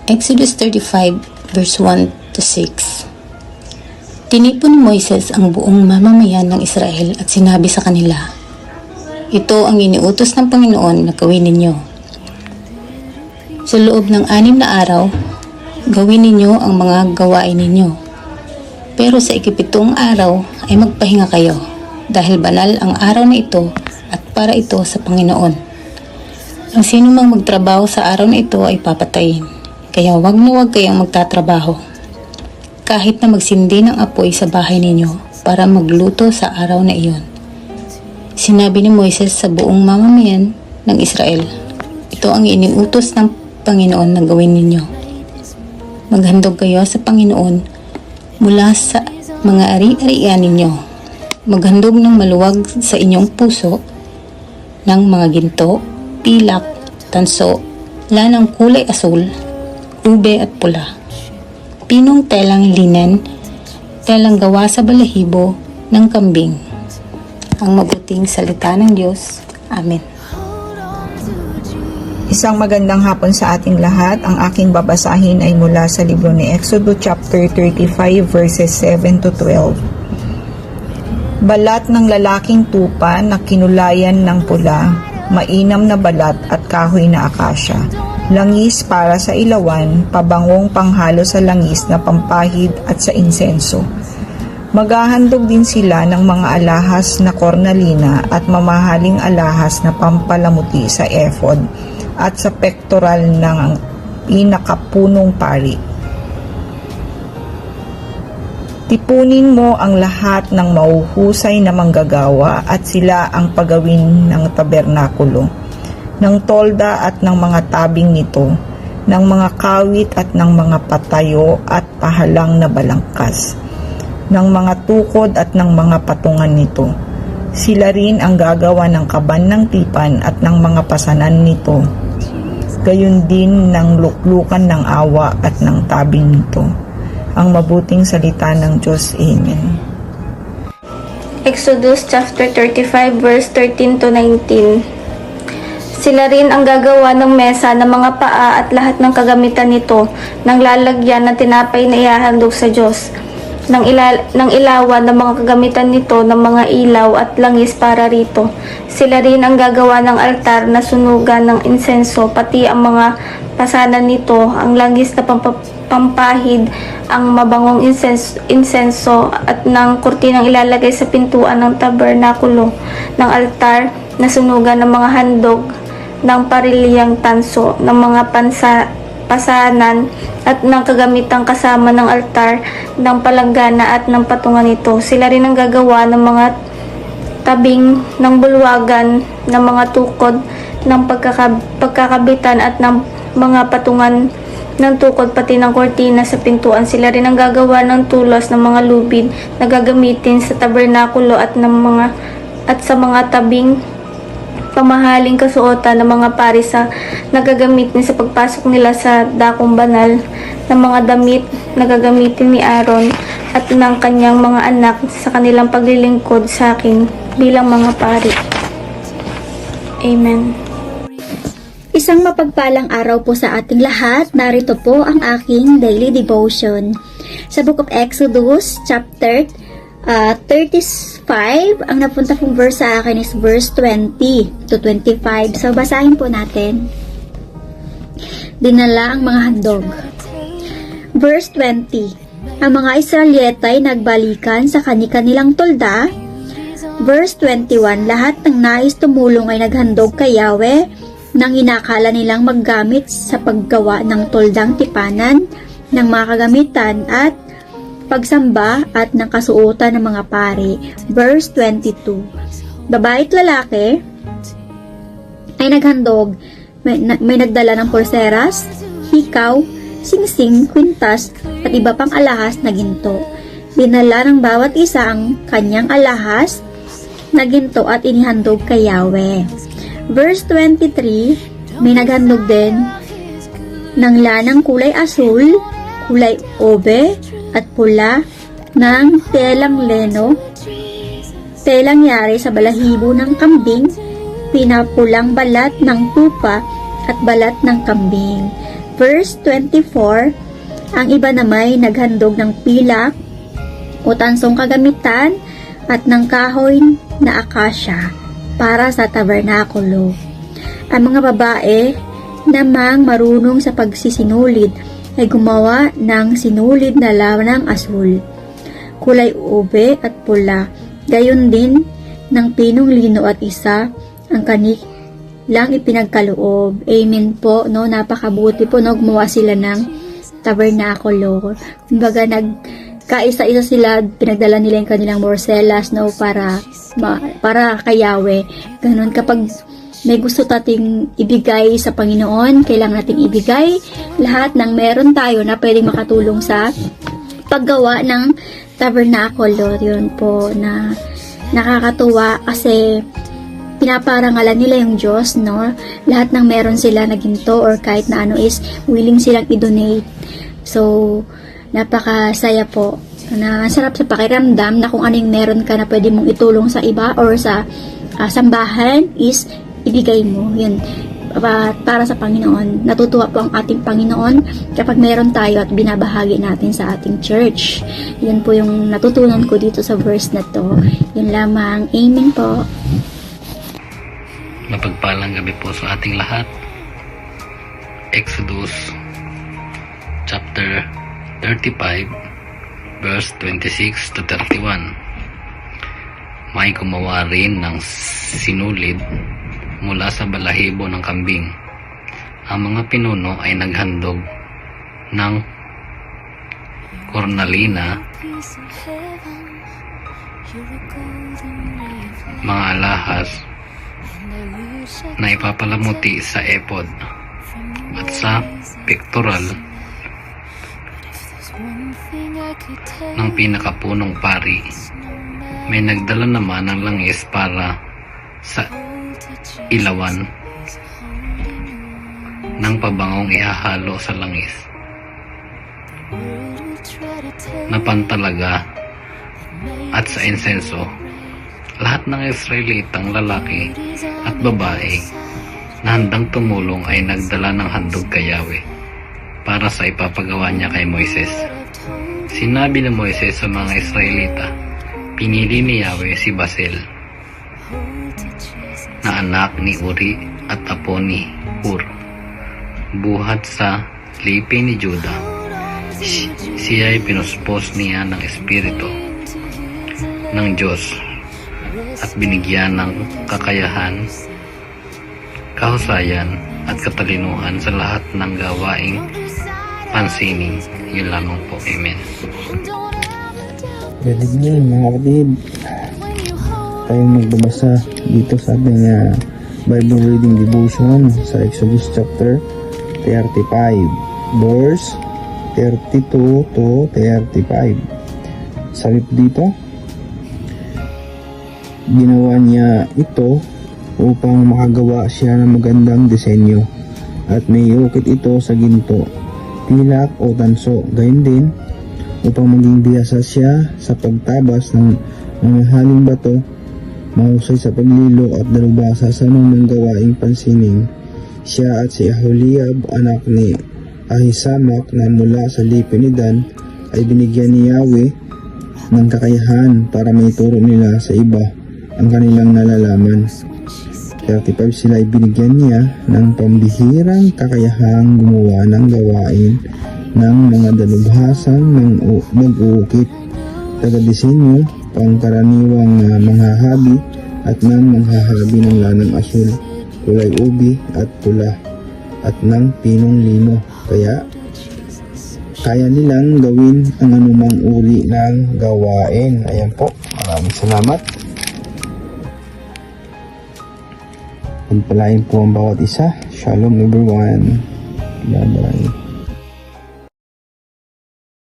Exodus 35 verse 1 to 6. Tinipon ni Moises ang buong mamamayan ng Israel at sinabi sa kanila, "Ito ang iniutos ng Panginoon na gawin ninyo. Sa loob ng 6 na araw, gawin ninyo ang mga gawain ninyo. Pero sa ikapitong araw ay magpahinga kayo, dahil banal ang araw na ito at para ito sa Panginoon. Ang sino mang magtrabaho sa araw na ito ay papatayin. Kaya wag na wag kayong magtatrabaho, kahit na magsindi ng apoy sa bahay ninyo para magluto sa araw na iyon." Sinabi ni Moises sa buong mamamayan ng Israel, "Ito ang iniutos ng Panginoon na gawin ninyo. Maghandog kayo sa Panginoon mula sa mga ari-arian ninyo. Maghandog ng maluwag sa inyong puso ng mga ginto, pilak, tanso, lanang kulay asul, ube at pula, pinong telang linen, telang gawa sa balahibo ng kambing." Ang mabuting salita ng Diyos. Amen. Isang magandang hapon sa ating lahat. Ang aking babasahin ay mula sa libro ni Exodus chapter 35 verses 7 to 12. Balat ng lalaking tupa na kinulayan ng pula, mainam na balat at kahoy na akasya, langis para sa ilawan, pabangong panghalo sa langis na pampahid at sa insenso. Maghahandog din sila ng mga alahas na kornalina at mamahaling alahas na pampalamuti sa ephod at sa pektoral ng pinakapunong pari. Tipunin mo ang lahat ng mauhusay na manggagawa at sila ang pagawin ng tabernakulo, ng tolda at ng mga tabing nito, ng mga kawit at ng mga patayo at pahalang na balangkas, ng mga tukod at ng mga patungan nito. Sila rin ang gagawa ng kaban ng tipan at ng mga pasanan nito, gayon din ng luklukan ng awa at ng tabing nito. Ang mabuting salita ng Diyos. Amen. Exodus chapter 35 verse 13 to 19. Sila rin ang gagawa ng mesa ng mga paa at lahat ng kagamitan nito, ng lalagyan ng tinapay na ihahandog sa Diyos, ng ilawan ng mga kagamitan nito, ng mga ilaw at langis para rito. Sila rin ang gagawa ng altar na sunugan ng insenso, pati ang mga pasanan nito, ang langis na pampahid, ang mabangong insenso at ng kurtinang ilalagay sa pintuan ng tabernakulo, ng altar na sunugan ng mga handog, ng parilyang tanso, ng mga pasanan at ng kagamitang kasama ng altar, ng palanggana at ng patungan nito. Sila rin ang gagawa ng mga tabing, ng bulwagan, ng mga tukod, ng pagkakabitan at ng mga patungan ng tukod, pati ng kortina sa pintuan. Sila rin ang gagawa ng tulos ng mga lubid na gagamitin sa tabernakulo at sa mga tabing pamahaling kasuotan ng mga parisa na gagamitin sa pagpasok nila sa dakong banal, ng mga damit na gagamitin ni Aaron at ng kanyang mga anak sa kanilang paglilingkod sa akin bilang mga pari. Amen. Isang mapagpalang araw po sa ating lahat. Narito po ang aking daily devotion. Sa Book of Exodus, chapter 35, ang napunta pong verse sa akin is verse 20 to 25. So, basahin po natin. Dinala ang mga handog. Verse 20. Ang mga Israelita ay nagbalikan sa kani-kanilang tolda. Verse 21. Lahat ng nais tumulong ay naghandog kay Yahweh nang inakala nilang maggamit sa paggawa ng toldang tipanan, ng mga kagamitan at pagsamba at ng kasuotan ng mga pari. Verse 22. Babae at lalaki ay naghandog. May nagdala ng pulseras, hikaw, singsing, kwintas at iba pang alahas na ginto. Dinala ng bawat isa ang kanyang alahas na ginto at inihandog kay Yahweh. Verse 23, may naghandog din ng lanang kulay asul, kulay obe, at pula, ng telang leno, telang yari sa balahibo ng kambing, pinapulang balat ng tupa, at balat ng kambing. Verse 24, ang iba namay naghandog ng pilak o tansong kagamitan at ng kahoy na akasya para sa tabernakulo. Ang mga babae namang marunong sa pagsisinulid ay gumawa ng sinulid na lawanang asul, kulay ube at pula, gayon din ng pinong lino at isa ang kanilang ipinagkaloob. Amen po, no? Napakabuti po, no? Gumawa sila ng tabernakulo. Kumbaga, nagkaisa-isa sila, pinagdala nila yung kanilang morselas, no? Para kay Yahweh. Ganun, kapag may gusto tating ibigay sa Panginoon, kailangan nating ibigay lahat ng meron tayo na pwedeng makatulong sa paggawa ng tabernakulo. Yun po, na nakakatuwa kasi pinaparangalan nila yung Diyos, no? Lahat ng meron sila na ginto or kahit na ano is willing silang i-donate. So, napakasaya po. Na sarap sa pakiramdam na kung ano yung meron ka na pwede mong itulong sa iba or sa sambahan is ibigay mo. Yun, para sa Panginoon. Natutuwa po ang ating Panginoon kapag meron tayo at binabahagi natin sa ating church. Yun po yung natutunan ko dito sa verse na to. Yun lamang. Amen po. Mapagpalang gabi po sa ating lahat. Exodus chapter 35 verse 26 to 31. May gumawa rin ng sinulid mula sa balahibo ng kambing. Ang mga pinuno ay naghandog ng kornalina, mga alahas na ipapalamuti sa epod at sa pectoral ng pinakapunong pari. May nagdala naman ng langis para sa ilawan ng pabangong ihahalo sa langis na pantalaga at sa insenso. Lahat ng Israelitang lalaki at babae na handang tumulong ay nagdala ng handog kay Yahweh para sa ipapagawa niya kay Moises. Sinabi ni Moises sa mga Israelita, pinili ni Yahweh si Basel na anak ni Uri at apo ni Hur, buhat sa lipi ni Juda. Siya ay pinuspos niya ng Espiritu ng Diyos at binigyan ng kakayahan, kahusayan at katalinuhan sa lahat ng gawaing pansining. Yun lamang po. Amen. Good evening mga kapatid. Tayong magbabasa dito sa ating Bible reading devotion sa Exodus chapter 35 verse 32 to 35. Sabi po dito, ginawa niya ito upang makagawa siya ng magandang disenyo at may ukit ito sa ginto, pilak o tanso. Gayon din upang maging biyasa siya sa pagtabas ng mga haling bato, mahusay sa paglilo at dalubhasa sa anumang gawaing pansining. Siya at si Aholiab, anak ni Ahisamak na mula sa lipi ni Dan, ay binigyan ni Yahweh ng kakayahan para maituro nila sa iba ang kanilang nalalaman. 35 sila ay binigyan niya ng pambihirang kakayahang gumawa ng gawain ng mga dalubhasang mag-uukit, taga-disenyo, pangkaraniwang manghahabi at ng manghahabi ng lanang asul, kulay ubi at pula at ng pinong lino. Kaya nilang gawin ang anumang uri ng gawain. Ayan po, maraming salamat. Pagpalain po ang bawat isa. Shalom everyone. Bye bye.